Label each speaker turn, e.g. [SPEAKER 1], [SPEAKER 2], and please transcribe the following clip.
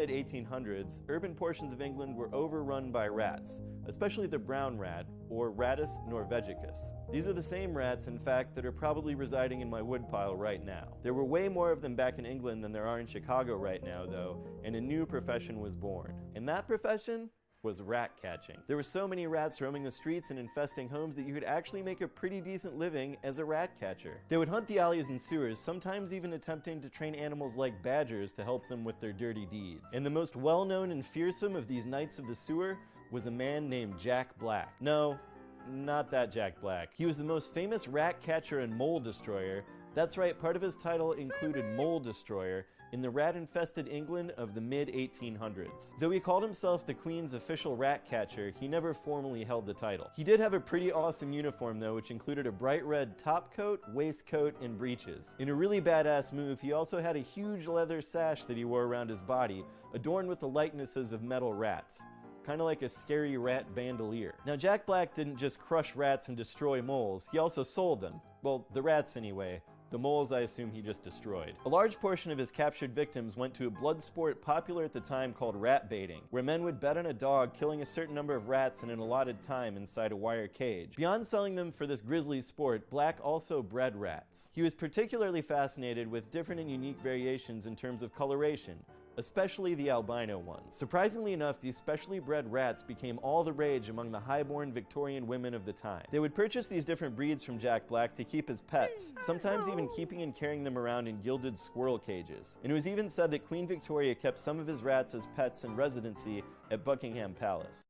[SPEAKER 1] mid-1800s, urban portions of England were overrun by rats, especially the brown rat, or Rattus norvegicus. These are the same rats, in fact, that are probably residing in my woodpile right now. There were way more of them back in England than there are in Chicago right now, though, and a new profession was born. And that profession was rat catching. There were so many rats roaming the streets and infesting homes that you could actually make a pretty decent living as a rat catcher. They would hunt the alleys and sewers, sometimes even attempting to train animals like badgers to help them with their dirty deeds. And the most well-known and fearsome of these knights of the sewer was a man named Jack Black. No, not that Jack Black. He was the most famous rat catcher and mole destroyer. That's right, part of his title included mole destroyer, in the rat-infested England of the mid-1800s. Though he called himself the Queen's official rat catcher, he never formally held the title. He did have a pretty awesome uniform though, which included a bright red top coat, waistcoat, and breeches. In a really badass move, he also had a huge leather sash that he wore around his body, adorned with the likenesses of metal rats. Kind of like a scary rat bandolier. Now, Jack Black didn't just crush rats and destroy moles, he also sold them. Well, the rats anyway. The moles, I assume, he just destroyed. A large portion of his captured victims went to a blood sport popular at the time called rat baiting, where men would bet on a dog killing a certain number of rats in an allotted time inside a wire cage. Beyond selling them for this grisly sport, Black also bred rats. He was particularly fascinated with different and unique variations in terms of coloration, especially the albino ones. Surprisingly enough, these specially bred rats became all the rage among the highborn Victorian women of the time. They would purchase these different breeds from Jack Black to keep as pets, sometimes even keeping and carrying them around in gilded squirrel cages. And it was even said that Queen Victoria kept some of his rats as pets in residency at Buckingham Palace.